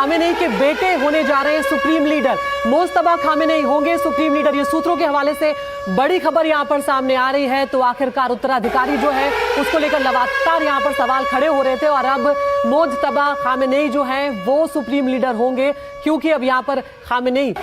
Khamenei के बेटे होने जा रहे हैं सुप्रीम लीडर। मोज्तबा खामेनेई होंगे सुप्रीम लीडर। ये सूत्रों के हवाले से बड़ी खबर यहां पर सामने आ रही है। तो आखिरकार उत्तराधिकारी जो है उसको लेकर लगातार यहां पर सवाल खड़े हो रहे थे और अब मोज्तबा खामेनेई जो है वो सुप्रीम लीडर होंगे, क्योंकि अब यहां पर खामेनेई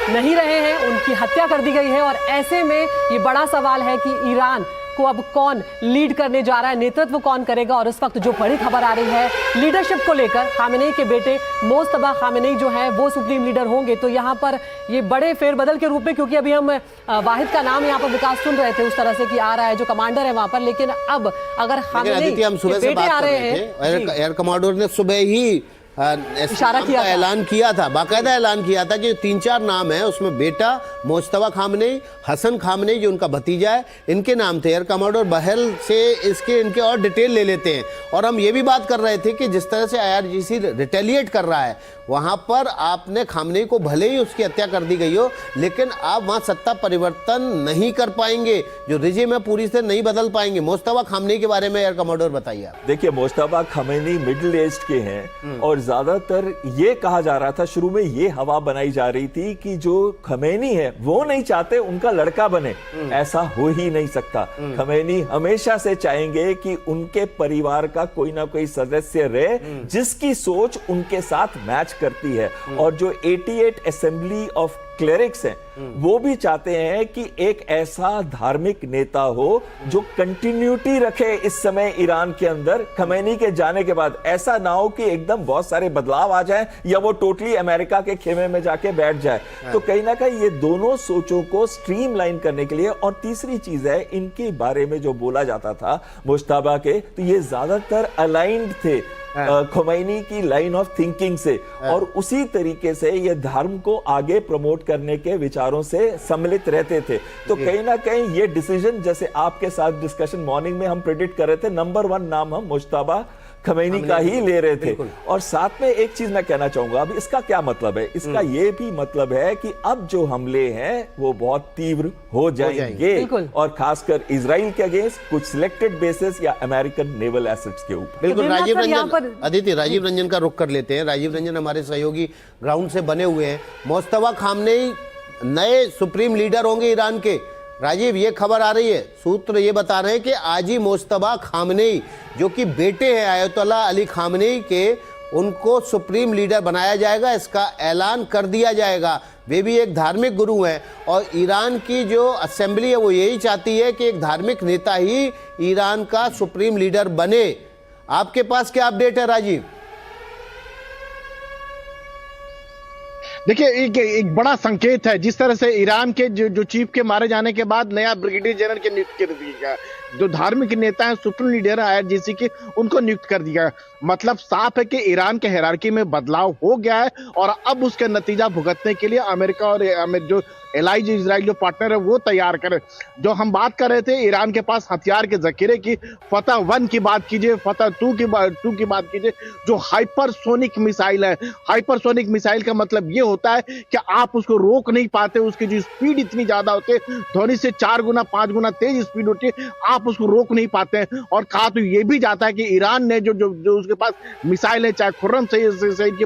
नहीं रहे हैं, उनकी हत्या कर दी गई है। और ऐसे में ये बड़ा सवाल है कि ईरान को अब कौन लीड करने जा रहा है, नेतृत्व कौन करेगा। और इस वक्त जो बड़ी खबर आ रही है लीडरशिप को लेकर, खामेनेई के बेटे मोज्तबा खामेनेई जो है वो सुप्रीम लीडर होंगे। तो यहाँ पर ये बड़े फेरबदल के रूप में, क्योंकि अभी हम वाहिद का नाम यहाँ पर विकास सुन रहे थे उस तरह से कि आ रहा है जो कमांडर है वहां पर, लेकिन अब अगर खामेनेई के बेटे आ रहे हैं, एयर कमांडर ने सुबह ही इशारा किया, ऐलान किया था, बाकायदा ऐलान किया था कि 3-4 नाम है, उसमें बेटा मोज्तबा खामेनेई, हसन खामेनेई जो उनका भतीजा है, इनके नाम थे। एयर कमांडर बहल से इनके और डिटेल ले लेते हैं। और हम ये भी बात कर रहे थे कि जिस तरह से IRGC रिटेलिएट कर रहा है, वहां पर आपने खामेनेई को भले ही उसकी हत्या कर दी गई हो, लेकिन आप वहां सत्ता परिवर्तन नहीं कर पाएंगे, जो रिजिम है पूरी से नहीं बदल पाएंगे। मोज्तबा खामेनेई के बारे में एयर कमांडर बताइए आप। देखिए, मोज्तबा खामेनेई मिडिल एज के हैं और ज्यादातर ये कहा जा रहा था, शुरू में ये हवा बनाई जा रही थी कि जो खमेनी है वो नहीं चाहते उनका लड़का बने। ऐसा हो ही नहीं सकता। खमेनी हमेशा से चाहेंगे कि उनके परिवार का कोई ना कोई सदस्य रहे जिसकी सोच उनके साथ मैच करती है। और जो 88 असेंबली ऑफ क्लेरिक्स हैं वो भी चाहते हैं कि एक ऐसा धार्मिक नेता हो जो कंटिन्यूटी रखे इस समय ईरान के अंदर। खमेनी के जाने के बाद ऐसा ना हो कि एकदम बहुत सारे बदलाव आ जाएं या वो टोटली अमेरिका के खेमे में जाके बैठ जाए। तो कहीं ना कहीं ये दोनों सोचों को स्ट्रीमलाइन करने के लिए, और तीसरी चीज है इनके बारे में जो बोला जाता था मुश्ताबा के, तो ये ज्यादातर अलाइंड थे खोमैनी की लाइन ऑफ थिंकिंग से, और उसी तरीके से ये धर्म को आगे प्रमोट करने के विचारों से सम्मिलित रहते थे। तो कहीं ना कहीं ये डिसीजन, जैसे आपके साथ डिस्कशन मॉर्निंग में हम प्रेडिक्ट कर रहे थे, नंबर 1 नाम हम मुश्ताबा खमेनी का ही ले रहे थे। और साथ में एक चीज मैं कहना चाहूंगा, अब इसका क्या मतलब है? इसका ये भी मतलब है कि अब जो हमले हैं वो बहुत तीव्र हो जाएंगे, और खासकर इजराइल के अगेंस्ट, कुछ सिलेक्टेड बेसिस या अमेरिकन नेवल एसेट्स के ऊपर। बिल्कुल। राजीव रंजन, अदिति, राजीव रंजन का रुख कर लेते हैं। राजीव रंजन हमारे सहयोगी ग्राउंड से बने हुए हैं। मोज्तबा खामेनेई नए सुप्रीम लीडर होंगे ईरान के। राजीव, ये खबर आ रही है, सूत्र ये बता रहे हैं कि आज ही मोज्तबा खामेनेई जो कि बेटे हैं आयतुल्ला अली खामेनेई के, उनको सुप्रीम लीडर बनाया जाएगा, इसका ऐलान कर दिया जाएगा। वे भी एक धार्मिक गुरु हैं और ईरान की जो असेंबली है वो यही चाहती है कि एक धार्मिक नेता ही ईरान का सुप्रीम लीडर बने। आपके पास क्या अपडेट है राजीव? देखिए, एक बड़ा संकेत है जिस तरह से ईरान के जो चीफ के मारे जाने के बाद नया ब्रिगेडियर जनरल के नियुक्त कर दिया गया, जो धार्मिक नेता हैं सुप्रीम लीडर IRGC के, उनको नियुक्त कर दिया। मतलब साफ है कि ईरान के हायरार्की में बदलाव हो गया है और अब उसके नतीजा भुगतने के लिए अमेरिका और जो एलाइज इजराइल जो पार्टनर है वो तैयार करे। जो हम बात कर रहे थे ईरान के पास हथियार के जखीरे की, फतह 1 की बात कीजिए, फतह 2 की बात कीजिए, जो हाइपरसोनिक मिसाइल है। हाइपरसोनिक मिसाइल का मतलब ये होता है कि आप उसको रोक नहीं पाते, उसकी जो स्पीड इतनी ज्यादा होती है, ध्वनि से 4 गुना 5 गुना तेज स्पीड होती है, आप उसको रोक नहीं पाते हैं। और कहा तो ये भी जाता है कि ईरान ने जो उसके पास मिसाइल है, चाहे खुर्रम शहीद की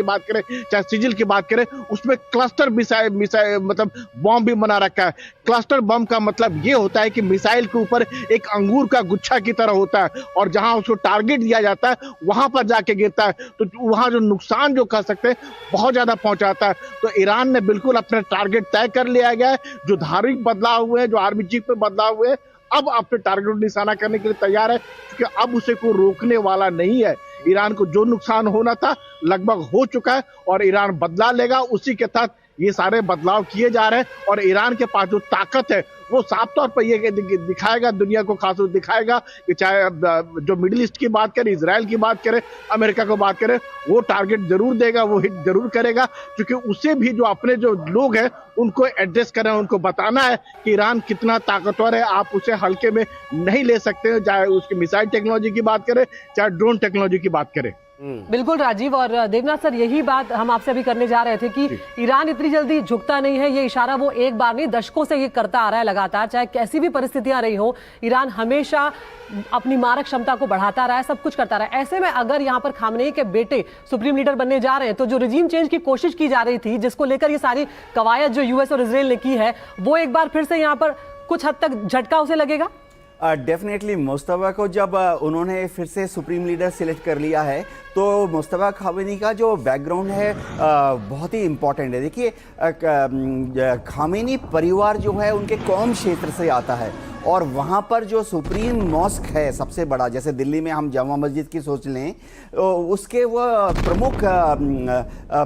बात करें, चाहे सिजिल की बात करें, उसमें क्लस्टर मिसाइल मतलब बम भी बना रखा है। क्लस्टर बम का मतलब ये होता है कि मिसाइल के ऊपर एक अंगूर का गुच्छा की तरह होता है और जहां उसको टारगेट दिया जाता है वहां पर जाके गिरता है, तो वहां जो नुकसान जो कर सकते हैं बहुत ज्यादा पहुंचाता है। तो ईरान ने बिल्कुल अपना टारगेट तय कर लिया गया है। जो धार्मिक बदलाव हुए हैं, जो आर्मी चीफ में बदलाव हुए हैं, अब अपने टारगेट निशाना करने के लिए तैयार है, क्योंकि अब उसे कोई रोकने वाला नहीं है। ईरान को जो नुकसान होना था लगभग हो चुका है और ईरान बदला लेगा। उसी के तहत ये सारे बदलाव किए जा रहे हैं और ईरान के पास जो ताकत है वो साफ तौर पर ये दिखाएगा, दुनिया को खास दिखाएगा कि चाहे जो मिडिल ईस्ट की बात करें, इजराइल की बात करें, अमेरिका को बात करें, वो टारगेट जरूर देगा, वो हिट जरूर करेगा, क्योंकि उसे भी जो अपने जो लोग हैं उनको एड्रेस करना है, उनको बताना है कि ईरान कितना ताकतवर है, आप उसे हल्के में नहीं ले सकते, चाहे उसकी मिसाइल टेक्नोलॉजी की बात करें, चाहे ड्रोन टेक्नोलॉजी की बात करें। बिल्कुल राजीव और देवनाथ सर, यही बात हम आपसे अभी करने जा रहे थे कि ईरान इतनी जल्दी झुकता नहीं है। ये इशारा वो एक बार नहीं, दशकों से ये करता आ रहा है लगातार, चाहे कैसी भी परिस्थितियां रही हो। ईरान हमेशा अपनी मारक क्षमता को बढ़ाता रहा है, सब कुछ करता रहा है। ऐसे में अगर यहाँ पर खामनेई के बेटे सुप्रीम लीडर बनने जा रहे हैं, तो जो रिजीम चेंज की कोशिश की जा रही थी, जिसको लेकर ये सारी कवायद जो यूएस और इजराइल ने की है, वो एक बार फिर से यहाँ पर कुछ हद तक झटका उसे लगेगा। डेफिनेटली मुस्तफा को जब उन्होंने फिर से सुप्रीम लीडर सिलेक्ट कर लिया है, तो मुस्तफा खामेनी का जो बैकग्राउंड है बहुत ही इम्पोर्टेंट है। देखिए, खामेनी परिवार जो है उनके कौम क्षेत्र से आता है, और वहाँ पर जो सुप्रीम मॉस्क है सबसे बड़ा, जैसे दिल्ली में हम जामा मस्जिद की सोच लें, उसके वो प्रमुख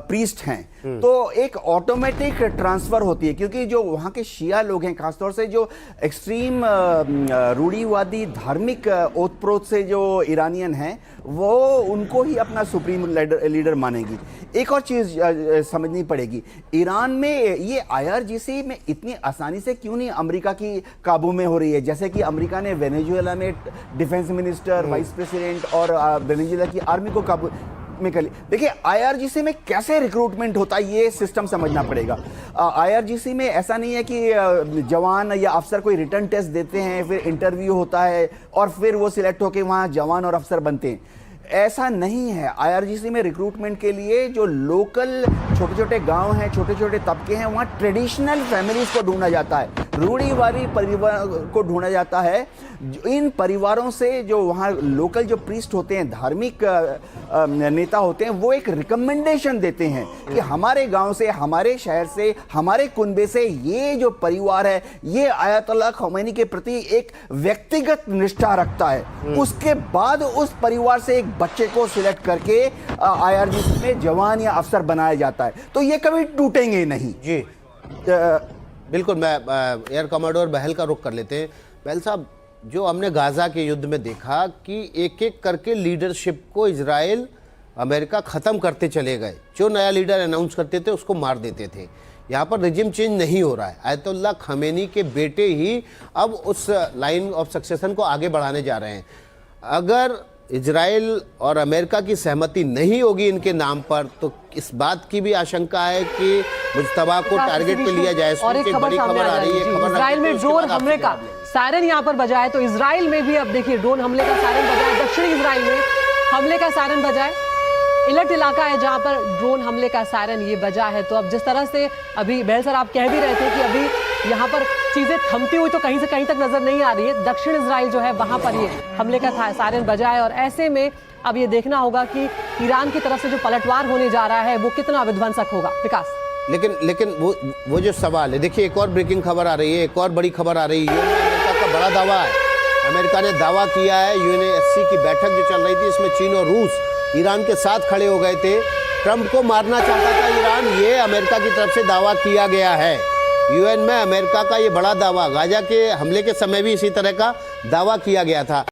प्रीस्ट हैं। तो एक ऑटोमेटिक ट्रांसफ़र होती है, क्योंकि जो वहाँ के शिया लोग हैं, खासतौर से जो एक्सट्रीम रूढ़िवादी धार्मिक ओतप्रोत से जो ईरानियन हैं, वो उनको ही अपना सुप्रीम लीडर मानेगी। एक और चीज़ समझनी पड़ेगी, ईरान में ये IRGC में इतनी आसानी से क्यों नहीं अमेरिका की काबू में हो रही है, जैसे कि अमेरिका ने वेनेजुएला में डिफेंस मिनिस्टर, वाइस प्रेसिडेंट और वेनेजुएला की आर्मी को काबू में कर ली। देखिए, IRGC में कैसे रिक्रूटमेंट होता है ये सिस्टम समझना पड़ेगा। IRGC में ऐसा नहीं है कि जवान या अफसर कोई रिटर्न टेस्ट देते हैं, फिर इंटरव्यू होता है और फिर वो सिलेक्ट होकर वहाँ जवान और अफसर बनते हैं। ऐसा नहीं है। IRGC में रिक्रूटमेंट के लिए जो लोकल छोटे छोटे गांव हैं, छोटे छोटे तबके हैं, वहाँ ट्रेडिशनल फैमिलीज को ढूंढा जाता है, रूढ़िवादी परिवार को ढूंढा जाता है। इन परिवारों से जो वहाँ लोकल जो प्रीस्ट होते हैं, धार्मिक नेता होते हैं, वो एक रिकमेंडेशन देते हैं कि हमारे गांव से, हमारे शहर से, हमारे कुनबे से ये जो परिवार है, ये आयतुल्लाह खमैनी के प्रति एक व्यक्तिगत निष्ठा रखता है। उसके बाद उस परिवार से एक बच्चे को सिलेक्ट करके IRGC में जवान या अफसर बनाया जाता है। तो ये कभी टूटेंगे नहीं जी। बिल्कुल। मैं एयर कमांडर बहल का रुख कर लेते हैं। बहल साहब, जो हमने गाजा के युद्ध में देखा कि एक एक करके लीडरशिप को इजराइल, अमेरिका ख़त्म करते चले गए। जो नया लीडर अनाउंस करते थे उसको मार देते थे। यहाँ पर रिजिम चेंज नहीं हो रहा है। आयतुल्लाह खमेनी के बेटे ही अब उस लाइन ऑफ सक्सेशन को आगे बढ़ाने जा रहे हैं। अगर इजराइल और अमेरिका की सहमति नहीं होगी इनके नाम पर, तो इस बात की भी आशंका है कि मुज्तबा को टारगेट पे लिया जाए। और एक बड़ी खबर आ रही है, इजराइल में ड्रोन हमले का सायरन यहाँ पर बजा है। तो इजराइल में भी अब देखिए ड्रोन हमले का सायरन बजा है। दक्षिणी इजराइल में हमले का सायरन बजा है। इलट इलाका है जहां पर ड्रोन हमले का सायरन ये बजा है। तो अब जिस तरह से अभी बहल सर आप कह भी रहे थे कि अभी यहाँ पर चीजें थमती हुई तो कहीं से कहीं तक नजर नहीं आ रही है। दक्षिण इजराइल जो है वहां पर ये हमले का सायरन बजा है, और ऐसे में अब ये देखना होगा कि ईरान की तरफ से जो पलटवार होने जा रहा है वो कितना विध्वंसक होगा। विकास, लेकिन वो जो सवाल है, देखिए एक और ब्रेकिंग खबर आ रही है, एक और बड़ी खबर आ रही है। अमेरिका का बड़ा दावा है। अमेरिका ने दावा किया है, UNSC की बैठक जो चल रही थी, इसमें चीन और रूस ईरान के साथ खड़े हो गए थे। ट्रंप को मारना चाहता था ईरान, ये अमेरिका की तरफ से दावा किया गया है। UN में अमेरिका का ये बड़ा दावा, गाजा के हमले के समय भी इसी तरह का दावा किया गया था।